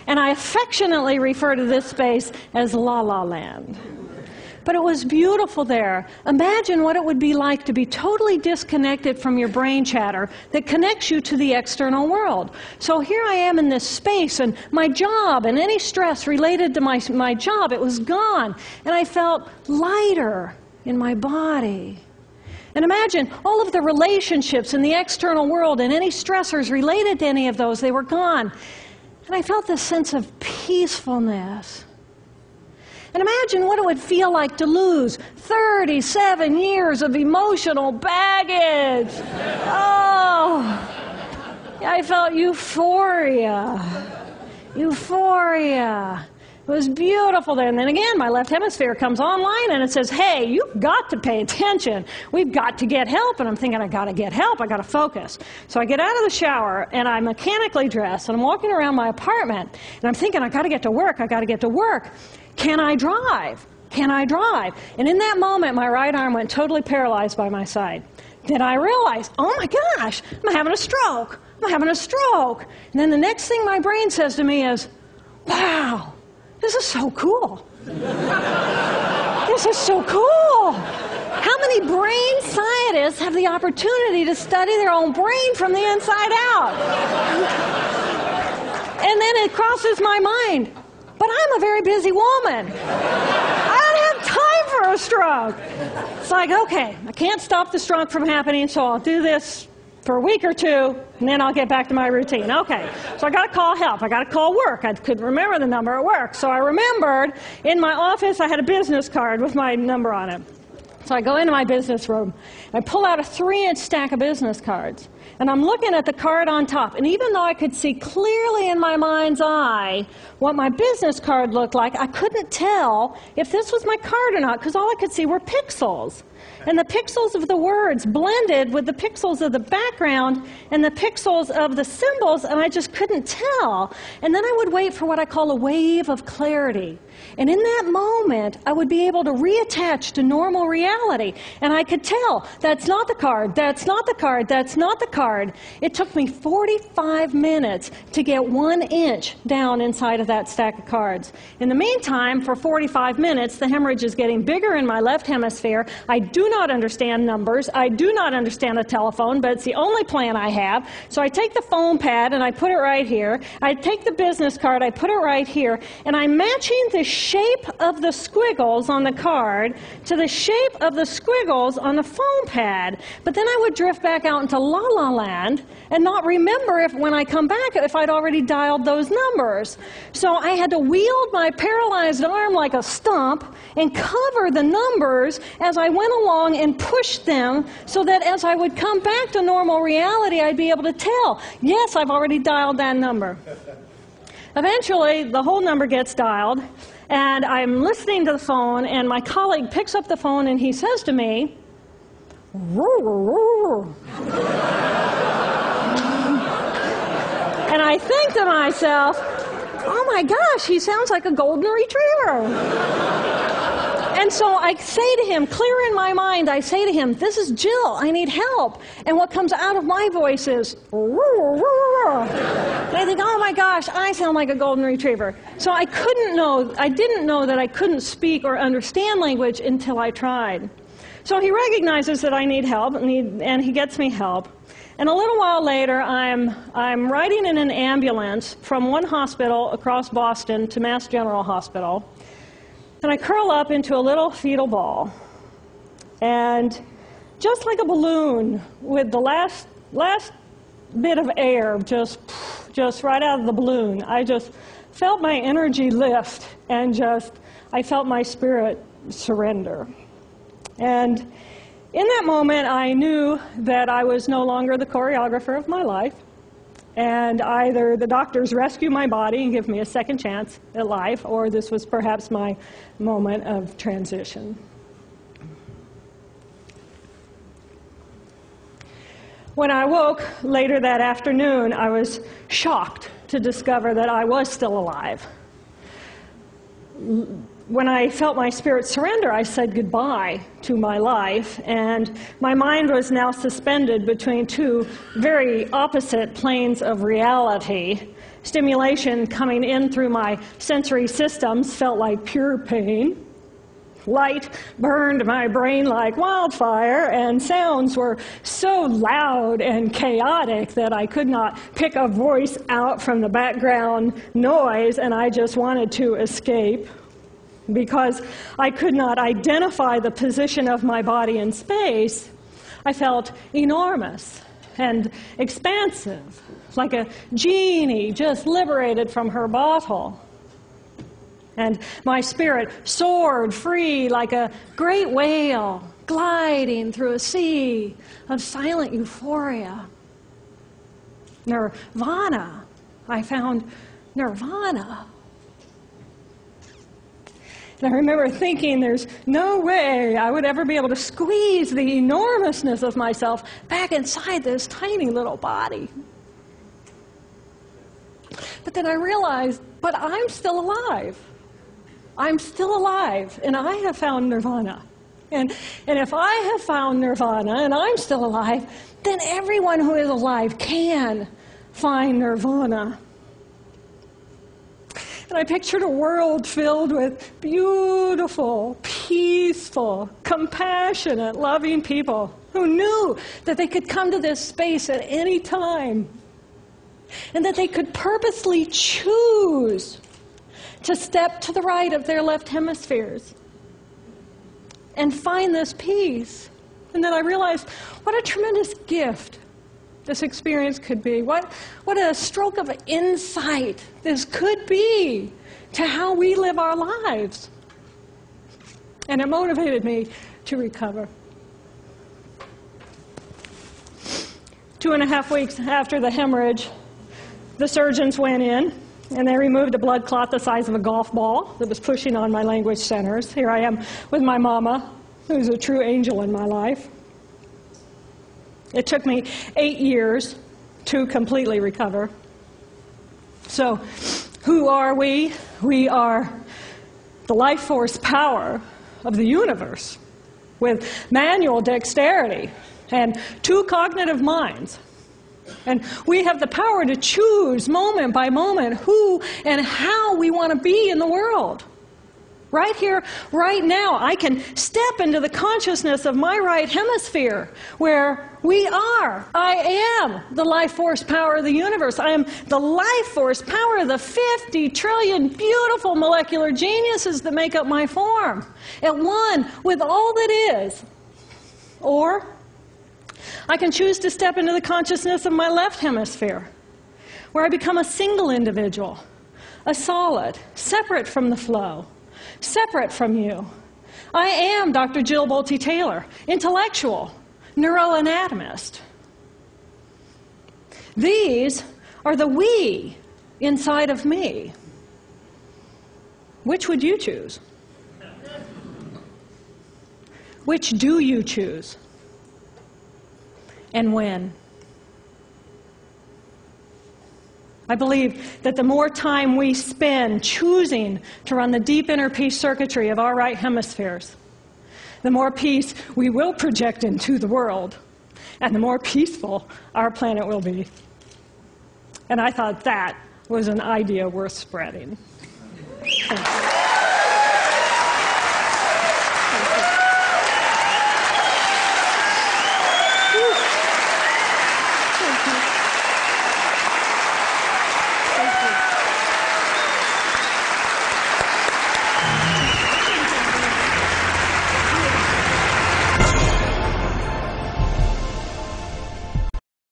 And I affectionately refer to this space as La La Land. But it was beautiful there. Imagine what it would be like to be totally disconnected from your brain chatter that connects you to the external world. So here I am in this space, and my job and any stress related to my job, it was gone. And I felt lighter in my body. And imagine all of the relationships in the external world and any stressors related to any of those, they were gone. And I felt this sense of peacefulness. And imagine what it would feel like to lose 37 years of emotional baggage. Oh, I felt euphoria. Euphoria. It was beautiful there. And then again, my left hemisphere comes online and it says, hey, you've got to pay attention. We've got to get help. And I'm thinking, I got to get help. I got to focus. So I get out of the shower and I'm mechanically dressed and I'm walking around my apartment and I'm thinking, I got to get to work. I got to get to work. Can I drive? Can I drive? And in that moment, my right arm went totally paralyzed by my side. Then I realized, oh my gosh, I'm having a stroke. I'm having a stroke. And then the next thing my brain says to me is, wow, this is so cool. This is so cool. How many brain scientists have the opportunity to study their own brain from the inside out? And then it crosses my mind, but I'm a very busy woman. I don't have time for a stroke. It's like, okay, I can't stop the stroke from happening, so I'll do this for a week or two, and then I'll get back to my routine. Okay, so I got to call help. I got to call work. I couldn't remember the number at work. So I remembered in my office I had a business card with my number on it. So I go into my business room. I pull out a 3-inch stack of business cards. And I'm looking at the card on top. And even though I could see clearly in my mind's eye what my business card looked like, I couldn't tell if this was my card or not, because all I could see were pixels. And the pixels of the words blended with the pixels of the background and the pixels of the symbols, and I just couldn't tell. And then I would wait for what I call a wave of clarity. And in that moment, I would be able to reattach to normal reality. And I could tell, that's not the card, that's not the card, that's not the card. It took me 45 minutes to get 1 inch down inside of that stack of cards. In the meantime, for 45 minutes, the hemorrhage is getting bigger in my left hemisphere. I do not understand numbers. I do not understand a telephone, but it's the only plan I have. So I take the foam pad and I put it right here. I take the business card, I put it right here, and I'm matching the shape of the squiggles on the card to the shape of the squiggles on the foam pad. But then I would drift back out into La La Land and not remember if when I come back if I'd already dialed those numbers. So I had to wield my paralyzed arm like a stump and cover the numbers as I went along and push them so that as I would come back to normal reality, I'd be able to tell, yes, I've already dialed that number. Eventually, the whole number gets dialed, and I'm listening to the phone, and my colleague picks up the phone, and he says to me, and I think to myself, oh my gosh, he sounds like a golden retriever. And so I say to him, clear in my mind, I say to him, this is Jill, I need help. And what comes out of my voice is, and I think, oh my gosh, I sound like a golden retriever. So I didn't know that I couldn't speak or understand language until I tried. So he recognizes that I need help, and he gets me help. And a little while later, I'm riding in an ambulance from one hospital across Boston to Mass General Hospital. And I curl up into a little fetal ball. And just like a balloon, with the last bit of air just right out of the balloon, I just felt my energy lift, and I felt my spirit surrender. And in that moment, I knew that I was no longer the choreographer of my life, and either the doctors rescue my body and give me a second chance at life, or this was perhaps my moment of transition. When I woke later that afternoon, I was shocked to discover that I was still alive. When I felt my spirit surrender, I said goodbye to my life, and my mind was now suspended between two very opposite planes of reality. Stimulation coming in through my sensory systems felt like pure pain. Light burned my brain like wildfire, and sounds were so loud and chaotic that I could not pick a voice out from the background noise, and I just wanted to escape. Because I could not identify the position of my body in space, I felt enormous and expansive, like a genie just liberated from her bottle. And my spirit soared free like a great whale gliding through a sea of silent euphoria. Nirvana. I found nirvana. And I remember thinking there's no way I would ever be able to squeeze the enormousness of myself back inside this tiny little body. But then I realized, but I'm still alive. I'm still alive, and I have found nirvana. And if I have found nirvana and I'm still alive, then everyone who is alive can find nirvana. And I pictured a world filled with beautiful, peaceful, compassionate, loving people who knew that they could come to this space at any time, and that they could purposely choose to step to the right of their left hemispheres and find this peace. And then I realized what a tremendous gift this experience could be. What a stroke of insight this could be to how we live our lives. And it motivated me to recover. 2.5 weeks after the hemorrhage, the surgeons went in and they removed a blood clot the size of a golf ball that was pushing on my language centers. Here I am with my mama, who's a true angel in my life. It took me 8 years to completely recover. So, who are we? We are the life force power of the universe with manual dexterity and 2 cognitive minds. And we have the power to choose moment by moment who and how we want to be in the world. Right here, right now, I can step into the consciousness of my right hemisphere where we are. I am the life force power of the universe. I am the life force power of the 50 trillion beautiful molecular geniuses that make up my form, at one with all that is. Or I can choose to step into the consciousness of my left hemisphere, where I become a single individual, a solid, separate from the flow, separate from you. I am Dr. Jill Bolte Taylor, intellectual, neuroanatomist. These are the we inside of me. Which would you choose? Which do you choose? And when? I believe that the more time we spend choosing to run the deep inner peace circuitry of our right hemispheres, the more peace we will project into the world, and the more peaceful our planet will be. And I thought that was an idea worth spreading. Thanks.